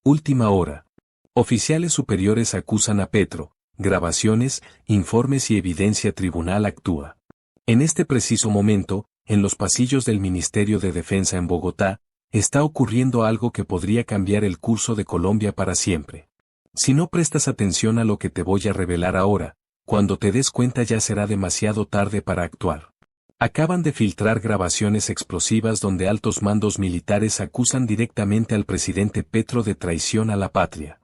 Última hora. Oficiales superiores acusan a Petro. Grabaciones, informes y evidencia. Tribunal actúa. En este preciso momento, en los pasillos del Ministerio de Defensa en Bogotá, está ocurriendo algo que podría cambiar el curso de Colombia para siempre. Si no prestas atención a lo que te voy a revelar ahora, cuando te des cuenta ya será demasiado tarde para actuar. Acaban de filtrar grabaciones explosivas donde altos mandos militares acusan directamente al presidente Petro de traición a la patria.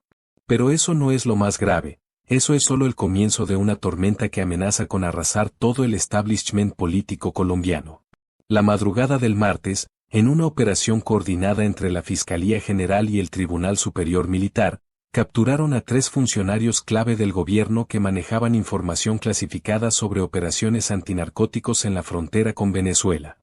Pero eso no es lo más grave, eso es solo el comienzo de una tormenta que amenaza con arrasar todo el establishment político colombiano. La madrugada del martes, en una operación coordinada entre la Fiscalía General y el Tribunal Superior Militar, capturaron a 3 funcionarios clave del gobierno que manejaban información clasificada sobre operaciones antinarcóticos en la frontera con Venezuela.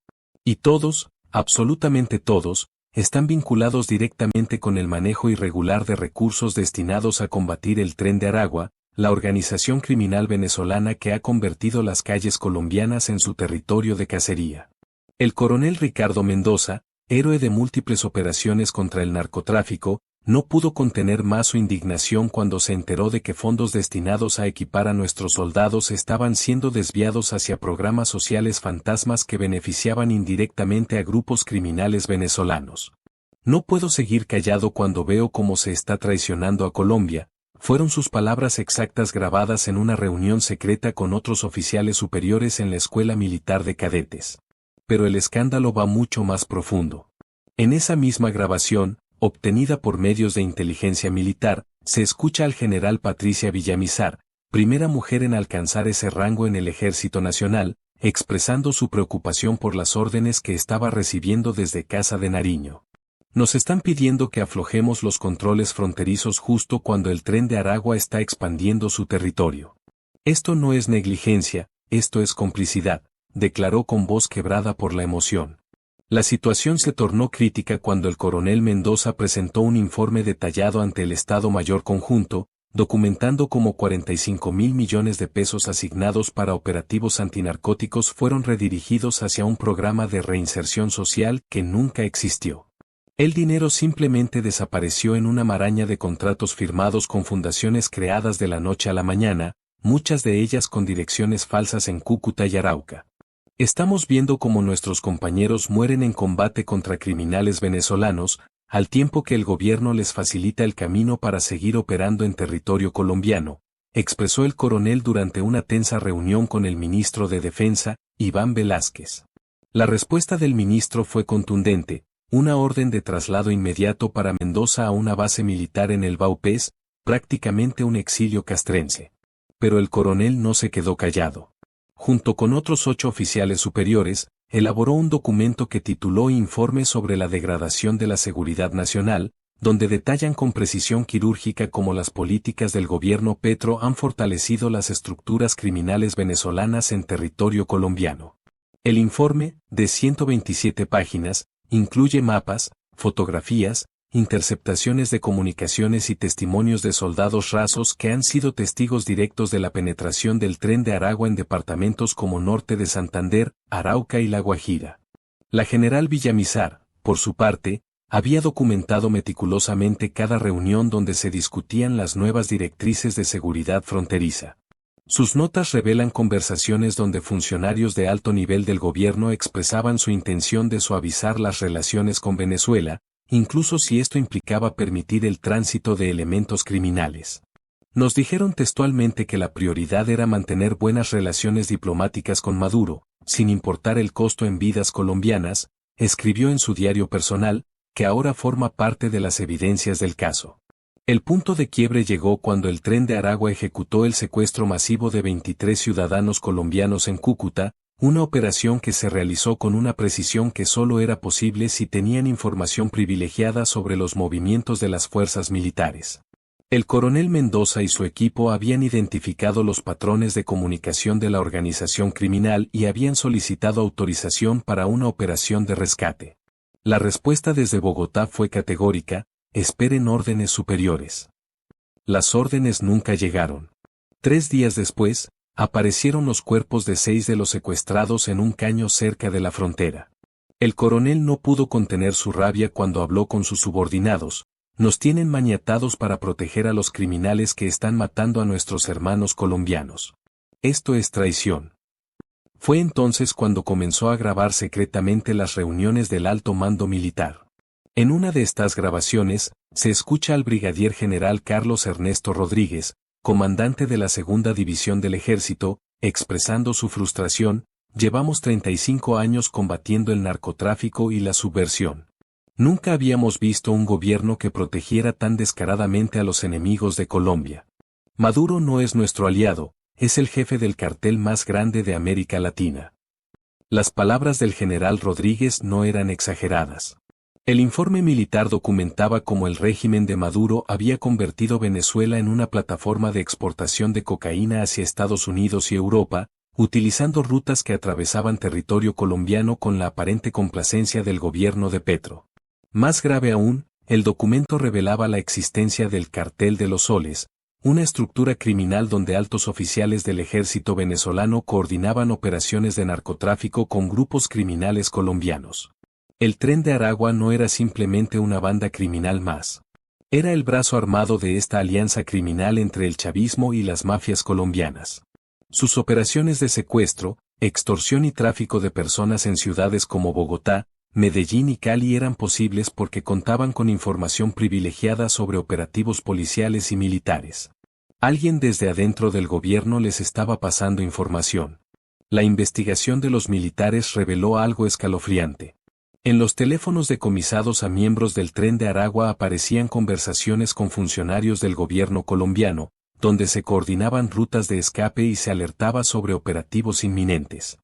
Y todos, absolutamente todos, están vinculados directamente con el manejo irregular de recursos destinados a combatir el Tren de Aragua, la organización criminal venezolana que ha convertido las calles colombianas en su territorio de cacería. El coronel Ricardo Mendoza, héroe de múltiples operaciones contra el narcotráfico, no pudo contener más su indignación cuando se enteró de que fondos destinados a equipar a nuestros soldados estaban siendo desviados hacia programas sociales fantasmas que beneficiaban indirectamente a grupos criminales venezolanos. No puedo seguir callado cuando veo cómo se está traicionando a Colombia, fueron sus palabras exactas grabadas en una reunión secreta con otros oficiales superiores en la Escuela Militar de Cadetes. Pero el escándalo va mucho más profundo. En esa misma grabación, obtenida por medios de inteligencia militar, se escucha al general Patricia Villamizar, primera mujer en alcanzar ese rango en el Ejército Nacional, expresando su preocupación por las órdenes que estaba recibiendo desde Casa de Nariño. Nos están pidiendo que aflojemos los controles fronterizos justo cuando el Tren de Aragua está expandiendo su territorio. Esto no es negligencia, esto es complicidad, declaró con voz quebrada por la emoción. La situación se tornó crítica cuando el coronel Mendoza presentó un informe detallado ante el Estado Mayor Conjunto, documentando cómo 45.000 millones de pesos asignados para operativos antinarcóticos fueron redirigidos hacia un programa de reinserción social que nunca existió. El dinero simplemente desapareció en una maraña de contratos firmados con fundaciones creadas de la noche a la mañana, muchas de ellas con direcciones falsas en Cúcuta y Arauca. Estamos viendo cómo nuestros compañeros mueren en combate contra criminales venezolanos, al tiempo que el gobierno les facilita el camino para seguir operando en territorio colombiano, expresó el coronel durante una tensa reunión con el ministro de Defensa, Iván Velázquez. La respuesta del ministro fue contundente, una orden de traslado inmediato para Mendoza a una base militar en el Vaupés, prácticamente un exilio castrense. Pero el coronel no se quedó callado. Junto con otros 8 oficiales superiores, elaboró un documento que tituló Informe sobre la degradación de la seguridad nacional, donde detallan con precisión quirúrgica cómo las políticas del gobierno Petro han fortalecido las estructuras criminales venezolanas en territorio colombiano. El informe, de 127 páginas, incluye mapas, fotografías, interceptaciones de comunicaciones y testimonios de soldados rasos que han sido testigos directos de la penetración del Tren de Aragua en departamentos como Norte de Santander, Arauca y La Guajira. La general Villamizar, por su parte, había documentado meticulosamente cada reunión donde se discutían las nuevas directrices de seguridad fronteriza. Sus notas revelan conversaciones donde funcionarios de alto nivel del gobierno expresaban su intención de suavizar las relaciones con Venezuela, incluso si esto implicaba permitir el tránsito de elementos criminales. Nos dijeron textualmente que la prioridad era mantener buenas relaciones diplomáticas con Maduro, sin importar el costo en vidas colombianas, escribió en su diario personal, que ahora forma parte de las evidencias del caso. El punto de quiebre llegó cuando el Tren de Aragua ejecutó el secuestro masivo de 23 ciudadanos colombianos en Cúcuta, una operación que se realizó con una precisión que solo era posible si tenían información privilegiada sobre los movimientos de las fuerzas militares. El coronel Mendoza y su equipo habían identificado los patrones de comunicación de la organización criminal y habían solicitado autorización para una operación de rescate. La respuesta desde Bogotá fue categórica: esperen órdenes superiores. Las órdenes nunca llegaron. 3 días después, aparecieron los cuerpos de 6 de los secuestrados en un caño cerca de la frontera. El coronel no pudo contener su rabia cuando habló con sus subordinados, Nos tienen maniatados para proteger a los criminales que están matando a nuestros hermanos colombianos. Esto es traición. Fue entonces cuando comenzó a grabar secretamente las reuniones del alto mando militar. En una de estas grabaciones, se escucha al brigadier general Carlos Ernesto Rodríguez, comandante de la Segunda División del Ejército, expresando su frustración: llevamos 35 años combatiendo el narcotráfico y la subversión. Nunca habíamos visto un gobierno que protegiera tan descaradamente a los enemigos de Colombia. Maduro no es nuestro aliado, es el jefe del cartel más grande de América Latina. Las palabras del general Rodríguez no eran exageradas. El informe militar documentaba cómo el régimen de Maduro había convertido Venezuela en una plataforma de exportación de cocaína hacia Estados Unidos y Europa, utilizando rutas que atravesaban territorio colombiano con la aparente complacencia del gobierno de Petro. Más grave aún, el documento revelaba la existencia del Cartel de los Soles, una estructura criminal donde altos oficiales del ejército venezolano coordinaban operaciones de narcotráfico con grupos criminales colombianos. El Tren de Aragua no era simplemente una banda criminal más. Era el brazo armado de esta alianza criminal entre el chavismo y las mafias colombianas. Sus operaciones de secuestro, extorsión y tráfico de personas en ciudades como Bogotá, Medellín y Cali eran posibles porque contaban con información privilegiada sobre operativos policiales y militares. Alguien desde adentro del gobierno les estaba pasando información. La investigación de los militares reveló algo escalofriante. En los teléfonos decomisados a miembros del Tren de Aragua aparecían conversaciones con funcionarios del gobierno colombiano, donde se coordinaban rutas de escape y se alertaba sobre operativos inminentes.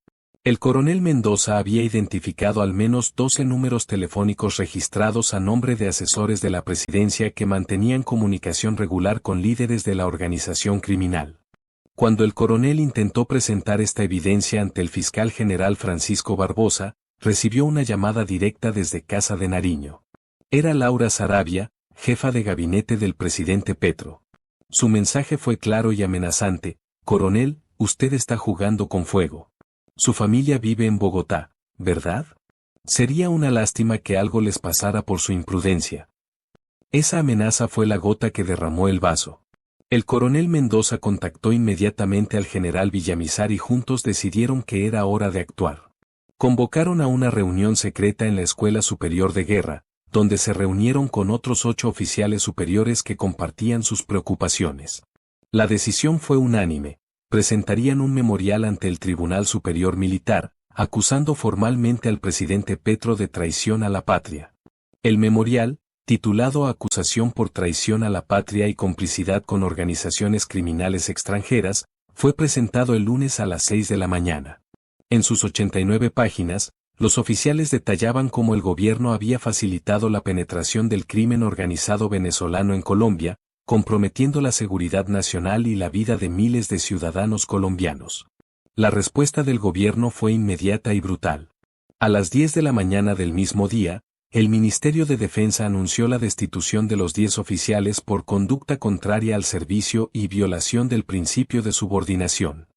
El coronel Mendoza había identificado al menos 12 números telefónicos registrados a nombre de asesores de la presidencia que mantenían comunicación regular con líderes de la organización criminal. Cuando el coronel intentó presentar esta evidencia ante el fiscal general Francisco Barbosa, recibió una llamada directa desde Casa de Nariño. Era Laura Sarabia, jefa de gabinete del presidente Petro. Su mensaje fue claro y amenazante: coronel, usted está jugando con fuego. Su familia vive en Bogotá, ¿verdad? Sería una lástima que algo les pasara por su imprudencia. Esa amenaza fue la gota que derramó el vaso. El coronel Mendoza contactó inmediatamente al general Villamizar y juntos decidieron que era hora de actuar. Convocaron a una reunión secreta en la Escuela Superior de Guerra, donde se reunieron con otros 8 oficiales superiores que compartían sus preocupaciones. La decisión fue unánime: presentarían un memorial ante el Tribunal Superior Militar, acusando formalmente al presidente Petro de traición a la patria. El memorial, titulado Acusación por traición a la patria y complicidad con organizaciones criminales extranjeras, fue presentado el lunes a las 6 de la mañana. En sus 89 páginas, los oficiales detallaban cómo el gobierno había facilitado la penetración del crimen organizado venezolano en Colombia, comprometiendo la seguridad nacional y la vida de miles de ciudadanos colombianos. La respuesta del gobierno fue inmediata y brutal. A las 10 de la mañana del mismo día, el Ministerio de Defensa anunció la destitución de los 10 oficiales por conducta contraria al servicio y violación del principio de subordinación.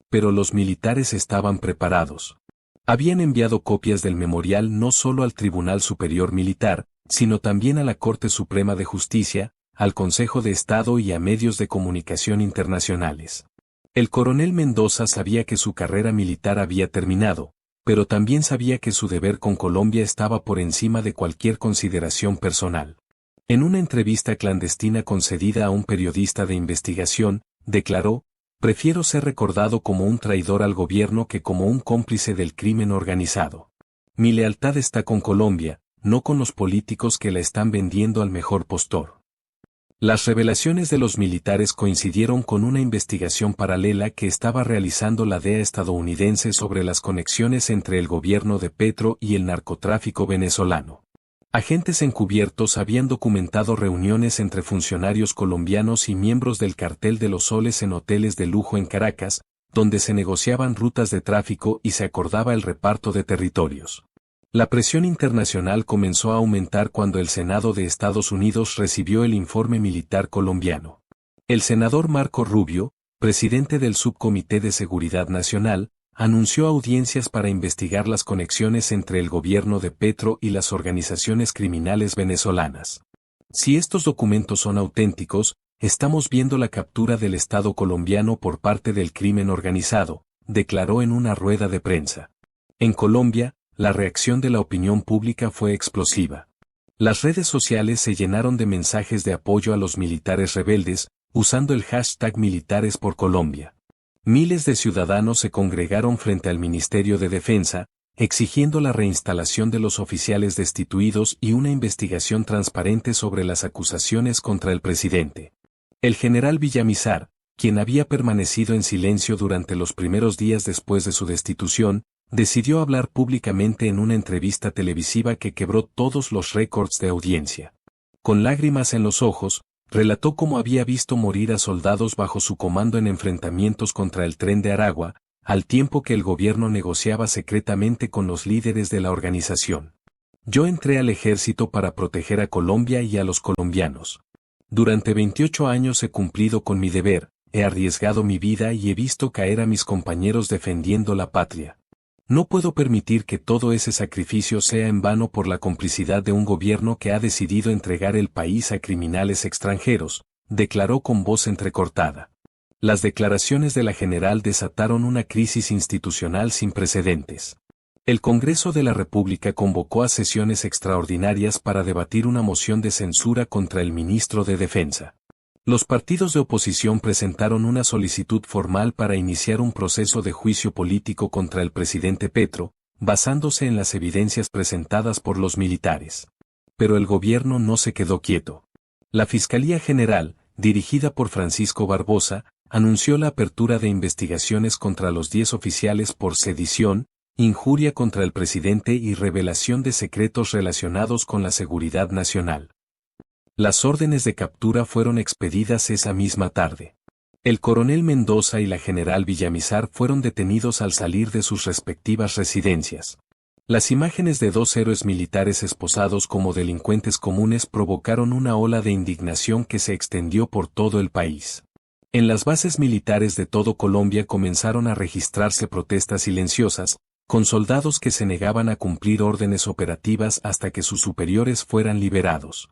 Pero los militares estaban preparados. Habían enviado copias del memorial no solo al Tribunal Superior Militar, sino también a la Corte Suprema de Justicia, al Consejo de Estado y a medios de comunicación internacionales. El coronel Mendoza sabía que su carrera militar había terminado, pero también sabía que su deber con Colombia estaba por encima de cualquier consideración personal. En una entrevista clandestina concedida a un periodista de investigación, declaró: prefiero ser recordado como un traidor al gobierno que como un cómplice del crimen organizado. Mi lealtad está con Colombia, no con los políticos que la están vendiendo al mejor postor. Las revelaciones de los militares coincidieron con una investigación paralela que estaba realizando la DEA estadounidense sobre las conexiones entre el gobierno de Petro y el narcotráfico venezolano. Agentes encubiertos habían documentado reuniones entre funcionarios colombianos y miembros del Cartel de los Soles en hoteles de lujo en Caracas, donde se negociaban rutas de tráfico y se acordaba el reparto de territorios. La presión internacional comenzó a aumentar cuando el Senado de Estados Unidos recibió el informe militar colombiano. El senador Marco Rubio, presidente del Subcomité de Seguridad Nacional, anunció audiencias para investigar las conexiones entre el gobierno de Petro y las organizaciones criminales venezolanas. Si estos documentos son auténticos, estamos viendo la captura del Estado colombiano por parte del crimen organizado, declaró en una rueda de prensa. En Colombia, la reacción de la opinión pública fue explosiva. Las redes sociales se llenaron de mensajes de apoyo a los militares rebeldes, usando el hashtag Militares por Colombia. Miles de ciudadanos se congregaron frente al Ministerio de Defensa, exigiendo la reinstalación de los oficiales destituidos y una investigación transparente sobre las acusaciones contra el presidente. El general Villamizar, quien había permanecido en silencio durante los primeros días después de su destitución, decidió hablar públicamente en una entrevista televisiva que quebró todos los récords de audiencia. Con lágrimas en los ojos, relató cómo había visto morir a soldados bajo su comando en enfrentamientos contra el Tren de Aragua, al tiempo que el gobierno negociaba secretamente con los líderes de la organización. Yo entré al ejército para proteger a Colombia y a los colombianos. Durante 28 años he cumplido con mi deber, he arriesgado mi vida y he visto caer a mis compañeros defendiendo la patria. No puedo permitir que todo ese sacrificio sea en vano por la complicidad de un gobierno que ha decidido entregar el país a criminales extranjeros, declaró con voz entrecortada. Las declaraciones de la general desataron una crisis institucional sin precedentes. El Congreso de la República convocó a sesiones extraordinarias para debatir una moción de censura contra el ministro de Defensa. Los partidos de oposición presentaron una solicitud formal para iniciar un proceso de juicio político contra el presidente Petro, basándose en las evidencias presentadas por los militares. Pero el gobierno no se quedó quieto. La Fiscalía General, dirigida por Francisco Barbosa, anunció la apertura de investigaciones contra los 10 oficiales por sedición, injuria contra el presidente y revelación de secretos relacionados con la seguridad nacional. Las órdenes de captura fueron expedidas esa misma tarde. El coronel Mendoza y la general Villamizar fueron detenidos al salir de sus respectivas residencias. Las imágenes de dos héroes militares esposados como delincuentes comunes provocaron una ola de indignación que se extendió por todo el país. En las bases militares de todo Colombia comenzaron a registrarse protestas silenciosas, con soldados que se negaban a cumplir órdenes operativas hasta que sus superiores fueran liberados.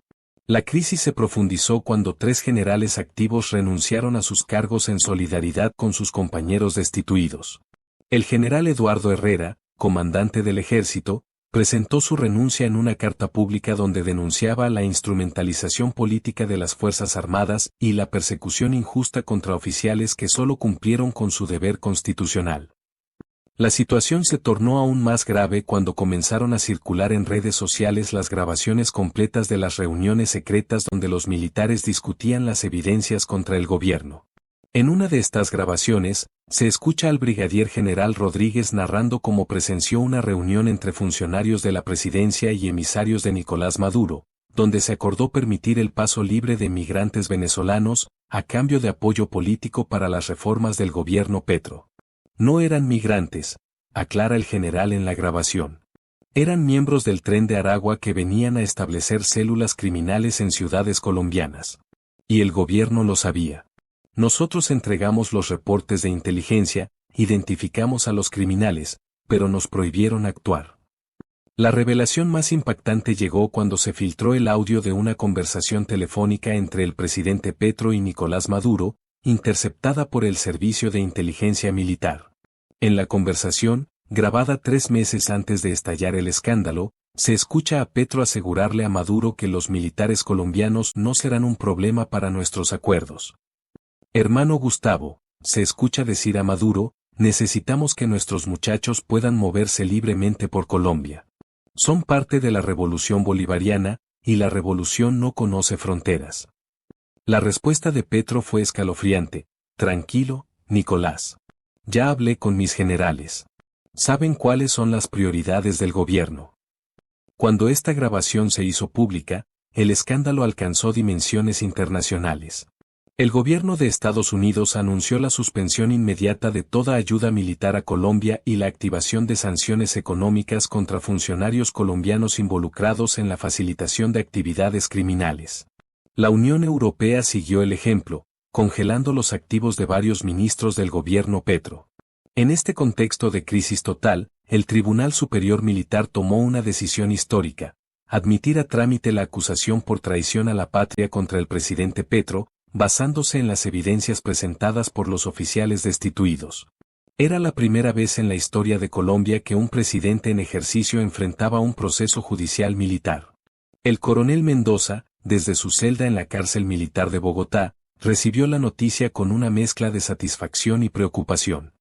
La crisis se profundizó cuando 3 generales activos renunciaron a sus cargos en solidaridad con sus compañeros destituidos. El general Eduardo Herrera, comandante del ejército, presentó su renuncia en una carta pública donde denunciaba la instrumentalización política de las Fuerzas Armadas y la persecución injusta contra oficiales que solo cumplieron con su deber constitucional. La situación se tornó aún más grave cuando comenzaron a circular en redes sociales las grabaciones completas de las reuniones secretas donde los militares discutían las evidencias contra el gobierno. En una de estas grabaciones, se escucha al brigadier general Rodríguez narrando cómo presenció una reunión entre funcionarios de la presidencia y emisarios de Nicolás Maduro, donde se acordó permitir el paso libre de migrantes venezolanos, a cambio de apoyo político para las reformas del gobierno Petro. No eran migrantes, aclara el general en la grabación. Eran miembros del Tren de Aragua que venían a establecer células criminales en ciudades colombianas. Y el gobierno lo sabía. Nosotros entregamos los reportes de inteligencia, identificamos a los criminales, pero nos prohibieron actuar. La revelación más impactante llegó cuando se filtró el audio de una conversación telefónica entre el presidente Petro y Nicolás Maduro, interceptada por el Servicio de Inteligencia Militar. En la conversación, grabada 3 meses antes de estallar el escándalo, se escucha a Petro asegurarle a Maduro que los militares colombianos no serán un problema para nuestros acuerdos. Hermano Gustavo, se escucha decir a Maduro, necesitamos que nuestros muchachos puedan moverse libremente por Colombia. Son parte de la revolución bolivariana, y la revolución no conoce fronteras. La respuesta de Petro fue escalofriante: tranquilo, Nicolás. Ya hablé con mis generales. Saben cuáles son las prioridades del gobierno. Cuando esta grabación se hizo pública, el escándalo alcanzó dimensiones internacionales. El gobierno de Estados Unidos anunció la suspensión inmediata de toda ayuda militar a Colombia y la activación de sanciones económicas contra funcionarios colombianos involucrados en la facilitación de actividades criminales. La Unión Europea siguió el ejemplo, congelando los activos de varios ministros del gobierno Petro. En este contexto de crisis total, el Tribunal Superior Militar tomó una decisión histórica: admitir a trámite la acusación por traición a la patria contra el presidente Petro, basándose en las evidencias presentadas por los oficiales destituidos. Era la primera vez en la historia de Colombia que un presidente en ejercicio enfrentaba un proceso judicial militar. El coronel Mendoza, desde su celda en la cárcel militar de Bogotá, recibió la noticia con una mezcla de satisfacción y preocupación.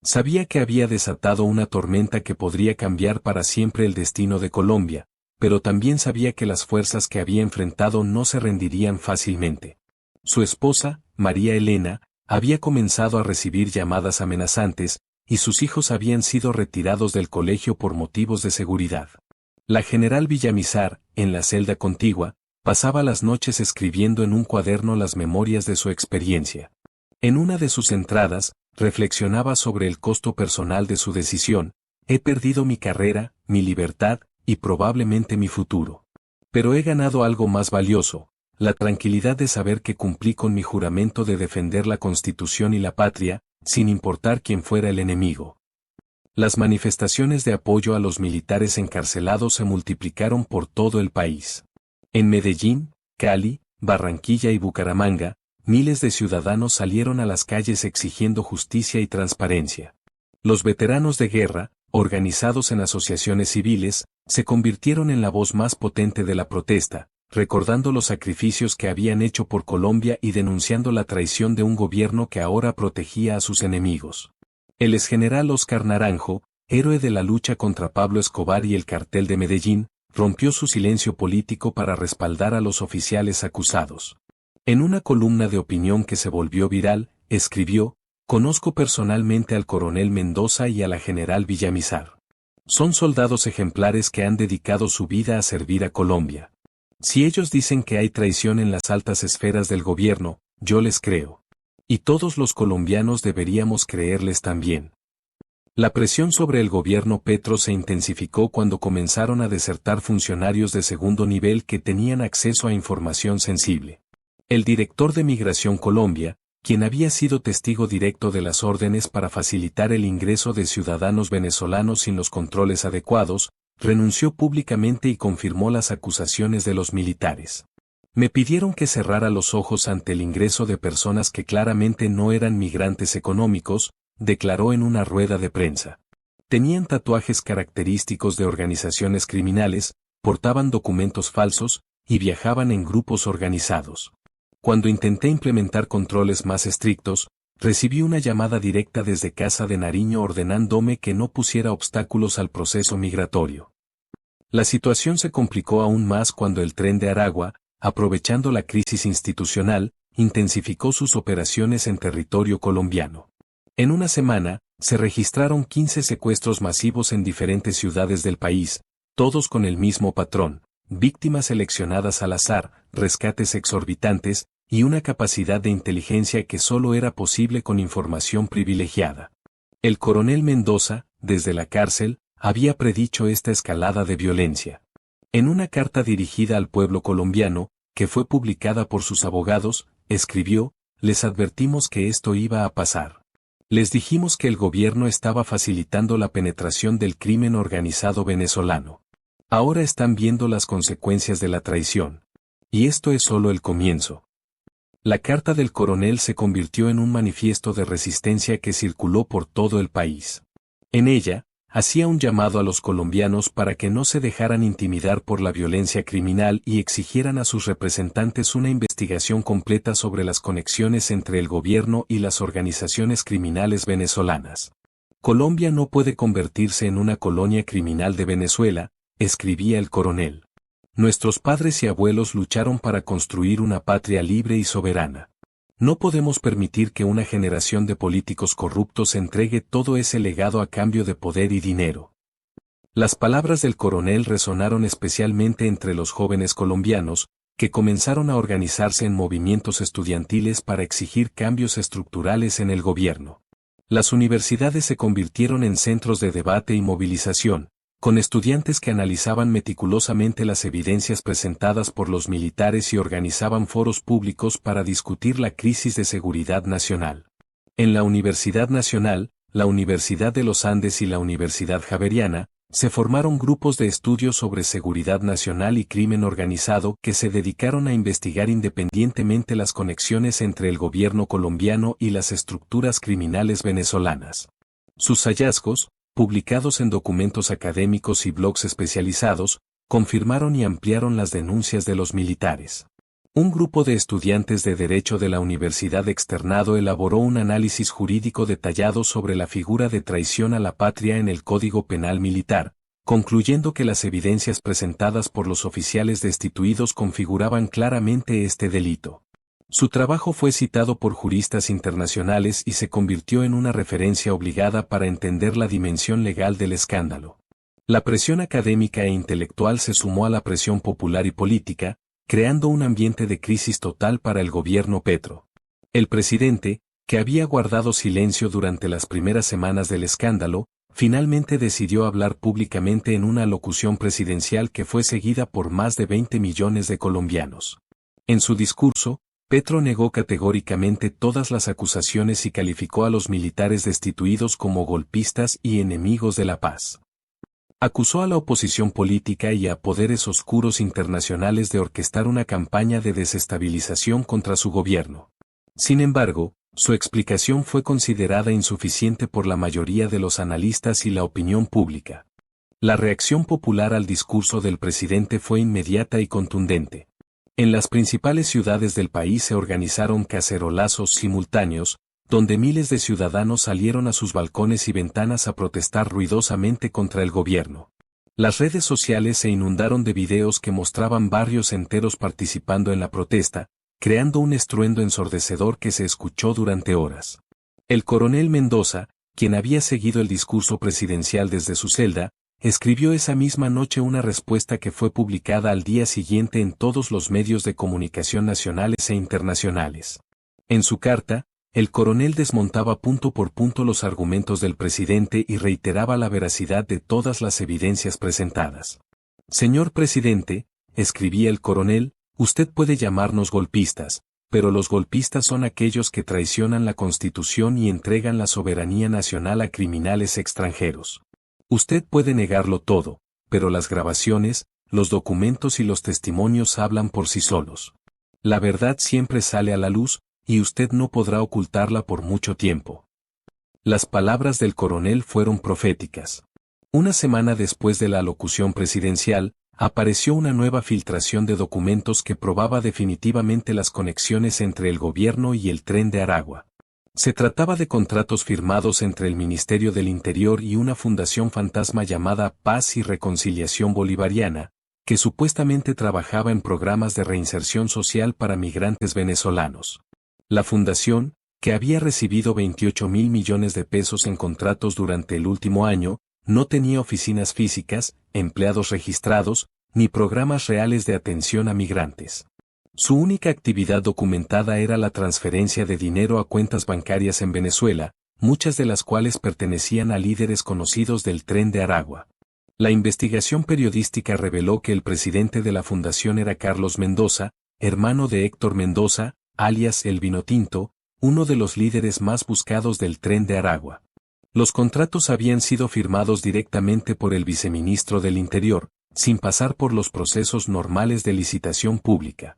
Sabía que había desatado una tormenta que podría cambiar para siempre el destino de Colombia, pero también sabía que las fuerzas que había enfrentado no se rendirían fácilmente. Su esposa, María Elena, había comenzado a recibir llamadas amenazantes, y sus hijos habían sido retirados del colegio por motivos de seguridad. La general Villamizar, en la celda contigua, pasaba las noches escribiendo en un cuaderno las memorias de su experiencia. En una de sus entradas, reflexionaba sobre el costo personal de su decisión: he perdido mi carrera, mi libertad, y probablemente mi futuro. Pero he ganado algo más valioso: la tranquilidad de saber que cumplí con mi juramento de defender la Constitución y la patria, sin importar quién fuera el enemigo. Las manifestaciones de apoyo a los militares encarcelados se multiplicaron por todo el país. En Medellín, Cali, Barranquilla y Bucaramanga, miles de ciudadanos salieron a las calles exigiendo justicia y transparencia. Los veteranos de guerra, organizados en asociaciones civiles, se convirtieron en la voz más potente de la protesta, recordando los sacrificios que habían hecho por Colombia y denunciando la traición de un gobierno que ahora protegía a sus enemigos. El exgeneral Óscar Naranjo, héroe de la lucha contra Pablo Escobar y el cartel de Medellín, rompió su silencio político para respaldar a los oficiales acusados. En una columna de opinión que se volvió viral, escribió: conozco personalmente al coronel Mendoza y a la general Villamizar. Son soldados ejemplares que han dedicado su vida a servir a Colombia. Si ellos dicen que hay traición en las altas esferas del gobierno, yo les creo. Y todos los colombianos deberíamos creerles también. La presión sobre el gobierno Petro se intensificó cuando comenzaron a desertar funcionarios de segundo nivel que tenían acceso a información sensible. El director de Migración Colombia, quien había sido testigo directo de las órdenes para facilitar el ingreso de ciudadanos venezolanos sin los controles adecuados, renunció públicamente y confirmó las acusaciones de los militares. Me pidieron que cerrara los ojos ante el ingreso de personas que claramente no eran migrantes económicos, declaró en una rueda de prensa. Tenían tatuajes característicos de organizaciones criminales, portaban documentos falsos, y viajaban en grupos organizados. Cuando intenté implementar controles más estrictos, recibí una llamada directa desde Casa de Nariño ordenándome que no pusiera obstáculos al proceso migratorio. La situación se complicó aún más cuando el Tren de Aragua, aprovechando la crisis institucional, intensificó sus operaciones en territorio colombiano. En una semana, se registraron 15 secuestros masivos en diferentes ciudades del país, todos con el mismo patrón: víctimas seleccionadas al azar, rescates exorbitantes, y una capacidad de inteligencia que solo era posible con información privilegiada. El coronel Mendoza, desde la cárcel, había predicho esta escalada de violencia. En una carta dirigida al pueblo colombiano, que fue publicada por sus abogados, escribió: les advertimos que esto iba a pasar. Les dijimos que el gobierno estaba facilitando la penetración del crimen organizado venezolano. Ahora están viendo las consecuencias de la traición. Y esto es solo el comienzo. La carta del coronel se convirtió en un manifiesto de resistencia que circuló por todo el país. En ella, hacía un llamado a los colombianos para que no se dejaran intimidar por la violencia criminal y exigieran a sus representantes una investigación completa sobre las conexiones entre el gobierno y las organizaciones criminales venezolanas. Colombia no puede convertirse en una colonia criminal de Venezuela, escribía el coronel. Nuestros padres y abuelos lucharon para construir una patria libre y soberana. No podemos permitir que una generación de políticos corruptos entregue todo ese legado a cambio de poder y dinero. Las palabras del coronel resonaron especialmente entre los jóvenes colombianos, que comenzaron a organizarse en movimientos estudiantiles para exigir cambios estructurales en el gobierno. Las universidades se convirtieron en centros de debate y movilización, con estudiantes que analizaban meticulosamente las evidencias presentadas por los militares y organizaban foros públicos para discutir la crisis de seguridad nacional. En la Universidad Nacional, la Universidad de los Andes y la Universidad Javeriana, Se formaron grupos de estudio sobre seguridad nacional y crimen organizado que se dedicaron a investigar independientemente las conexiones entre el gobierno colombiano y las estructuras criminales venezolanas. Sus hallazgos, publicados en documentos académicos y blogs especializados, confirmaron y ampliaron las denuncias de los militares. Un grupo de estudiantes de Derecho de la Universidad Externado elaboró un análisis jurídico detallado sobre la figura de traición a la patria en el Código Penal Militar, concluyendo que las evidencias presentadas por los oficiales destituidos configuraban claramente este delito. Su trabajo fue citado por juristas internacionales y se convirtió en una referencia obligada para entender la dimensión legal del escándalo. La presión académica e intelectual se sumó a la presión popular y política, creando un ambiente de crisis total para el gobierno Petro. El presidente, que había guardado silencio durante las primeras semanas del escándalo, finalmente decidió hablar públicamente en una alocución presidencial que fue seguida por más de 20 millones de colombianos. En su discurso, Petro negó categóricamente todas las acusaciones y calificó a los militares destituidos como golpistas y enemigos de la paz. Acusó a la oposición política y a poderes oscuros internacionales de orquestar una campaña de desestabilización contra su gobierno. Sin embargo, su explicación fue considerada insuficiente por la mayoría de los analistas y la opinión pública. La reacción popular al discurso del presidente fue inmediata y contundente. En las principales ciudades del país se organizaron cacerolazos simultáneos, donde miles de ciudadanos salieron a sus balcones y ventanas a protestar ruidosamente contra el gobierno. Las redes sociales se inundaron de videos que mostraban barrios enteros participando en la protesta, creando un estruendo ensordecedor que se escuchó durante horas. El coronel Mendoza, quien había seguido el discurso presidencial desde su celda, escribió esa misma noche una respuesta que fue publicada al día siguiente en todos los medios de comunicación nacionales e internacionales. En su carta, el coronel desmontaba punto por punto los argumentos del presidente y reiteraba la veracidad de todas las evidencias presentadas. Señor presidente, escribía el coronel, usted puede llamarnos golpistas, pero los golpistas son aquellos que traicionan la Constitución y entregan la soberanía nacional a criminales extranjeros. Usted puede negarlo todo, pero las grabaciones, los documentos y los testimonios hablan por sí solos. La verdad siempre sale a la luz, y usted no podrá ocultarla por mucho tiempo. Las palabras del coronel fueron proféticas. Una semana después de la alocución presidencial, apareció una nueva filtración de documentos que probaba definitivamente las conexiones entre el gobierno y el Tren de Aragua. Se trataba de contratos firmados entre el Ministerio del Interior y una fundación fantasma llamada Paz y Reconciliación Bolivariana, que supuestamente trabajaba en programas de reinserción social para migrantes venezolanos. La fundación, que había recibido 28.000 millones de pesos en contratos durante el último año, no tenía oficinas físicas, empleados registrados, ni programas reales de atención a migrantes. Su única actividad documentada era la transferencia de dinero a cuentas bancarias en Venezuela, muchas de las cuales pertenecían a líderes conocidos del Tren de Aragua. La investigación periodística reveló que el presidente de la fundación era Carlos Mendoza, hermano de Héctor Mendoza, alias El Vinotinto, uno de los líderes más buscados del Tren de Aragua. Los contratos habían sido firmados directamente por el viceministro del Interior, sin pasar por los procesos normales de licitación pública.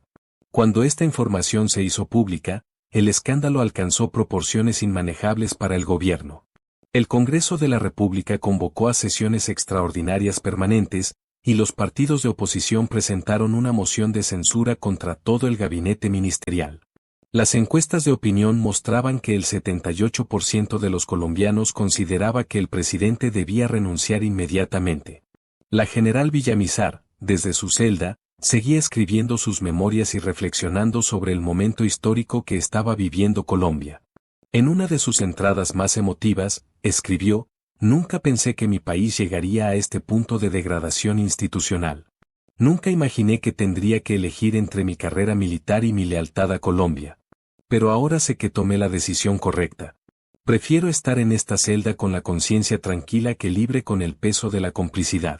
Cuando esta información se hizo pública, el escándalo alcanzó proporciones inmanejables para el gobierno. El Congreso de la República convocó a sesiones extraordinarias permanentes, y los partidos de oposición presentaron una moción de censura contra todo el gabinete ministerial. Las encuestas de opinión mostraban que el 78% de los colombianos consideraba que el presidente debía renunciar inmediatamente. La general Villamizar, desde su celda, seguía escribiendo sus memorias y reflexionando sobre el momento histórico que estaba viviendo Colombia. En una de sus entradas más emotivas, escribió: "Nunca pensé que mi país llegaría a este punto de degradación institucional. Nunca imaginé que tendría que elegir entre mi carrera militar y mi lealtad a Colombia. Pero ahora sé que tomé la decisión correcta. Prefiero estar en esta celda con la conciencia tranquila que libre con el peso de la complicidad".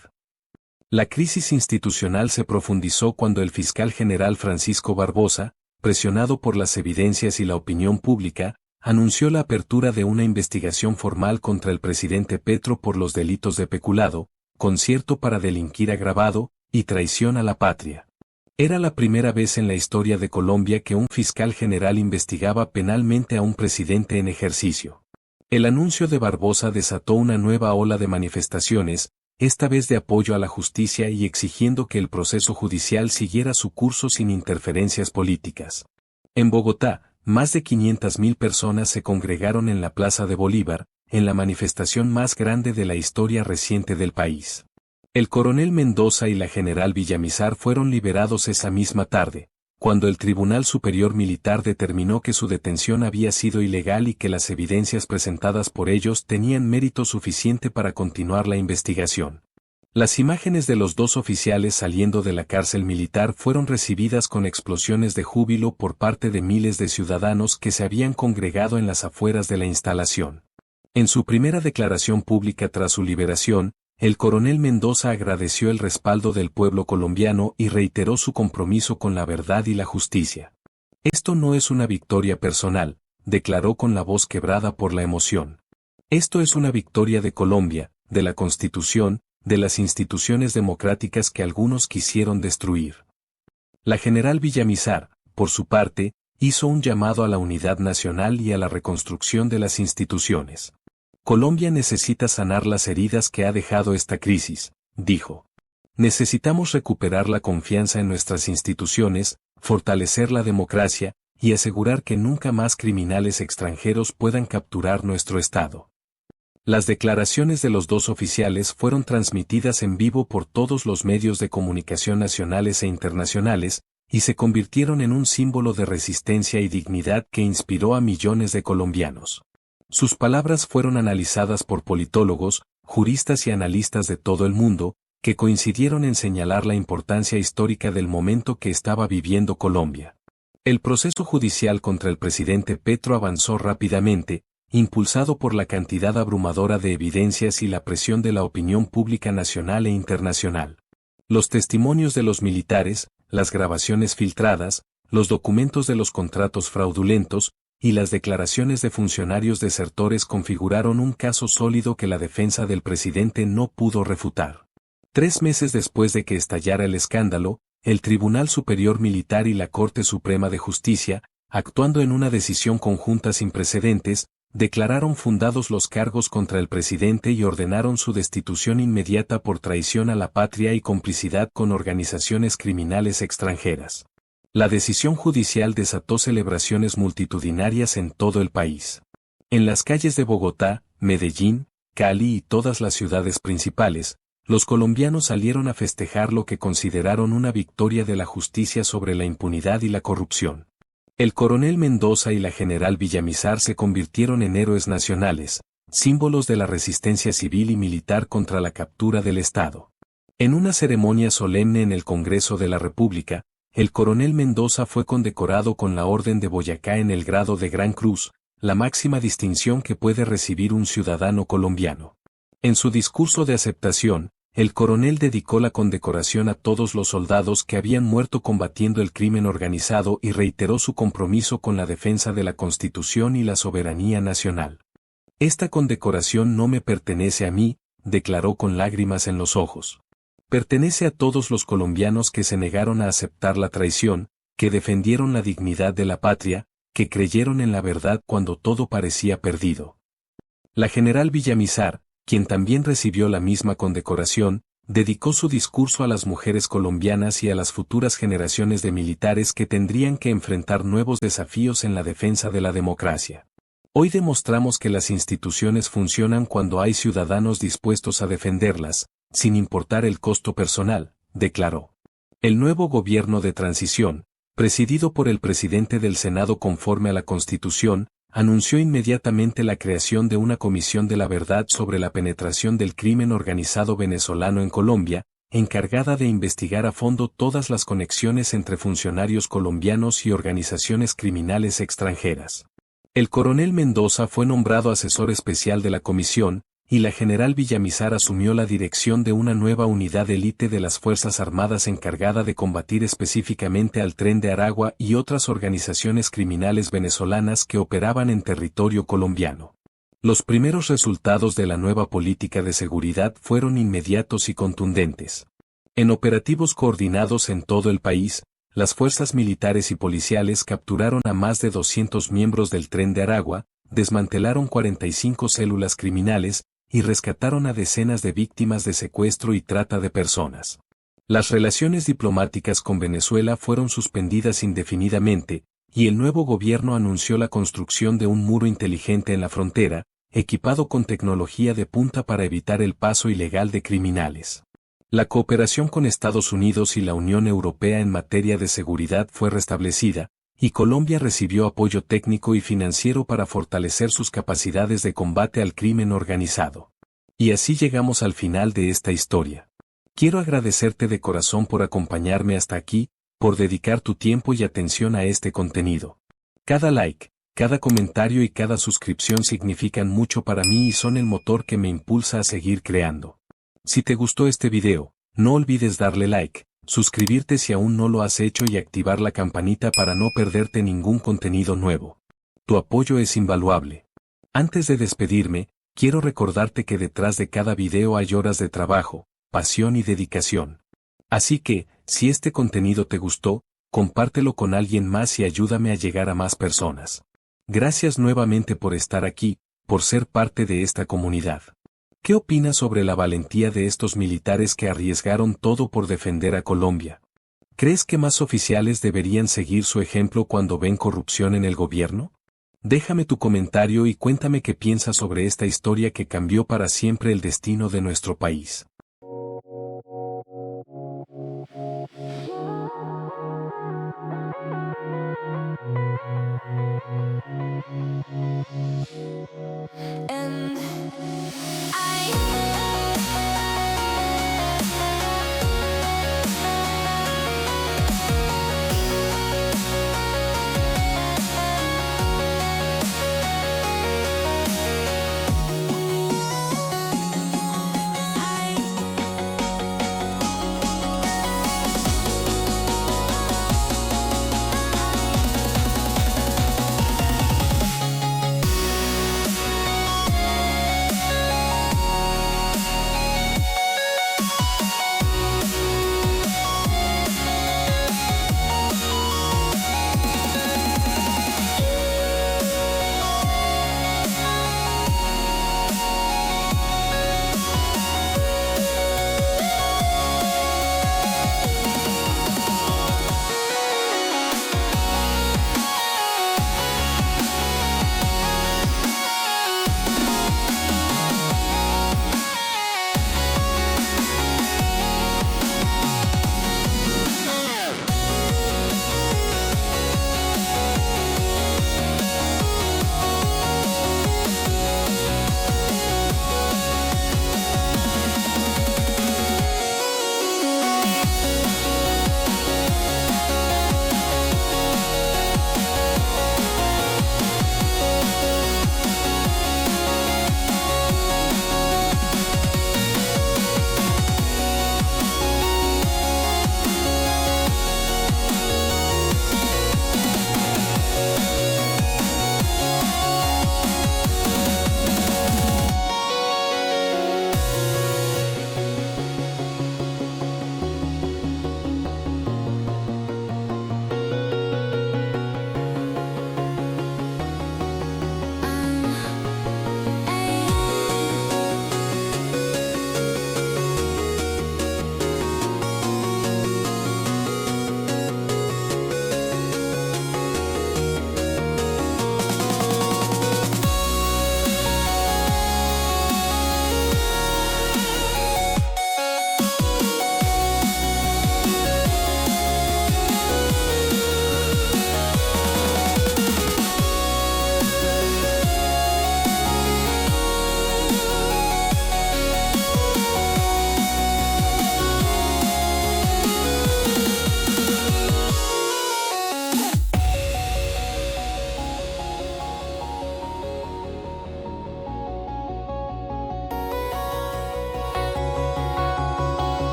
La crisis institucional se profundizó cuando el fiscal general Francisco Barbosa, presionado por las evidencias y la opinión pública, anunció la apertura de una investigación formal contra el presidente Petro por los delitos de peculado, concierto para delinquir agravado y traición a la patria. Era la primera vez en la historia de Colombia que un fiscal general investigaba penalmente a un presidente en ejercicio. El anuncio de Barbosa desató una nueva ola de manifestaciones, esta vez de apoyo a la justicia y exigiendo que el proceso judicial siguiera su curso sin interferencias políticas. En Bogotá, más de 500.000 personas se congregaron en la Plaza de Bolívar, en la manifestación más grande de la historia reciente del país. El coronel Mendoza y la general Villamizar fueron liberados esa misma tarde, cuando el Tribunal Superior Militar determinó que su detención había sido ilegal y que las evidencias presentadas por ellos tenían mérito suficiente para continuar la investigación. Las imágenes de los dos oficiales saliendo de la cárcel militar fueron recibidas con explosiones de júbilo por parte de miles de ciudadanos que se habían congregado en las afueras de la instalación. En su primera declaración pública tras su liberación, el coronel Mendoza agradeció el respaldo del pueblo colombiano y reiteró su compromiso con la verdad y la justicia. Esto no es una victoria personal, declaró con la voz quebrada por la emoción. Esto es una victoria de Colombia, de la Constitución, de las instituciones democráticas que algunos quisieron destruir. La general Villamizar, por su parte, hizo un llamado a la unidad nacional y a la reconstrucción de las instituciones. Colombia necesita sanar las heridas que ha dejado esta crisis, dijo. Necesitamos recuperar la confianza en nuestras instituciones, fortalecer la democracia, y asegurar que nunca más criminales extranjeros puedan capturar nuestro Estado. Las declaraciones de los dos oficiales fueron transmitidas en vivo por todos los medios de comunicación nacionales e internacionales, y se convirtieron en un símbolo de resistencia y dignidad que inspiró a millones de colombianos. Sus palabras fueron analizadas por politólogos, juristas y analistas de todo el mundo, que coincidieron en señalar la importancia histórica del momento que estaba viviendo Colombia. El proceso judicial contra el presidente Petro avanzó rápidamente, impulsado por la cantidad abrumadora de evidencias y la presión de la opinión pública nacional e internacional. Los testimonios de los militares, las grabaciones filtradas, los documentos de los contratos fraudulentos, y las declaraciones de funcionarios desertores configuraron un caso sólido que la defensa del presidente no pudo refutar. 3 meses después de que estallara el escándalo, el Tribunal Superior Militar y la Corte Suprema de Justicia, actuando en una decisión conjunta sin precedentes, declararon fundados los cargos contra el presidente y ordenaron su destitución inmediata por traición a la patria y complicidad con organizaciones criminales extranjeras. La decisión judicial desató celebraciones multitudinarias en todo el país. En las calles de Bogotá, Medellín, Cali y todas las ciudades principales, los colombianos salieron a festejar lo que consideraron una victoria de la justicia sobre la impunidad y la corrupción. El coronel Mendoza y la general Villamizar se convirtieron en héroes nacionales, símbolos de la resistencia civil y militar contra la captura del Estado. En una ceremonia solemne en el Congreso de la República, el coronel Mendoza fue condecorado con la Orden de Boyacá en el grado de Gran Cruz, la máxima distinción que puede recibir un ciudadano colombiano. En su discurso de aceptación, el coronel dedicó la condecoración a todos los soldados que habían muerto combatiendo el crimen organizado y reiteró su compromiso con la defensa de la Constitución y la soberanía nacional. Esta condecoración no me pertenece a mí, declaró con lágrimas en los ojos. Pertenece a todos los colombianos que se negaron a aceptar la traición, que defendieron la dignidad de la patria, que creyeron en la verdad cuando todo parecía perdido. La general Villamizar, quien también recibió la misma condecoración, dedicó su discurso a las mujeres colombianas y a las futuras generaciones de militares que tendrían que enfrentar nuevos desafíos en la defensa de la democracia. Hoy demostramos que las instituciones funcionan cuando hay ciudadanos dispuestos a defenderlas, sin importar el costo personal, declaró. El nuevo gobierno de transición, presidido por el presidente del Senado conforme a la Constitución, anunció inmediatamente la creación de una comisión de la verdad sobre la penetración del crimen organizado venezolano en Colombia, encargada de investigar a fondo todas las conexiones entre funcionarios colombianos y organizaciones criminales extranjeras. El coronel Mendoza fue nombrado asesor especial de la comisión, y la general Villamizar asumió la dirección de una nueva unidad élite de las Fuerzas Armadas encargada de combatir específicamente al Tren de Aragua y otras organizaciones criminales venezolanas que operaban en territorio colombiano. Los primeros resultados de la nueva política de seguridad fueron inmediatos y contundentes. En operativos coordinados en todo el país, las fuerzas militares y policiales capturaron a más de 200 miembros del Tren de Aragua, desmantelaron 45 células criminales y rescataron a decenas de víctimas de secuestro y trata de personas. Las relaciones diplomáticas con Venezuela fueron suspendidas indefinidamente, y el nuevo gobierno anunció la construcción de un muro inteligente en la frontera, equipado con tecnología de punta para evitar el paso ilegal de criminales. La cooperación con Estados Unidos y la Unión Europea en materia de seguridad fue restablecida, y Colombia recibió apoyo técnico y financiero para fortalecer sus capacidades de combate al crimen organizado. Y así llegamos al final de esta historia. Quiero agradecerte de corazón por acompañarme hasta aquí, por dedicar tu tiempo y atención a este contenido. Cada like, cada comentario y cada suscripción significan mucho para mí y son el motor que me impulsa a seguir creando. Si te gustó este video, no olvides darle like, suscribirte si aún no lo has hecho y activar la campanita para no perderte ningún contenido nuevo. Tu apoyo es invaluable. Antes de despedirme, quiero recordarte que detrás de cada video hay horas de trabajo, pasión y dedicación. Así que, si este contenido te gustó, compártelo con alguien más y ayúdame a llegar a más personas. Gracias nuevamente por estar aquí, por ser parte de esta comunidad. ¿Qué opinas sobre la valentía de estos militares que arriesgaron todo por defender a Colombia? ¿Crees que más oficiales deberían seguir su ejemplo cuando ven corrupción en el gobierno? Déjame tu comentario y cuéntame qué piensas sobre esta historia que cambió para siempre el destino de nuestro país.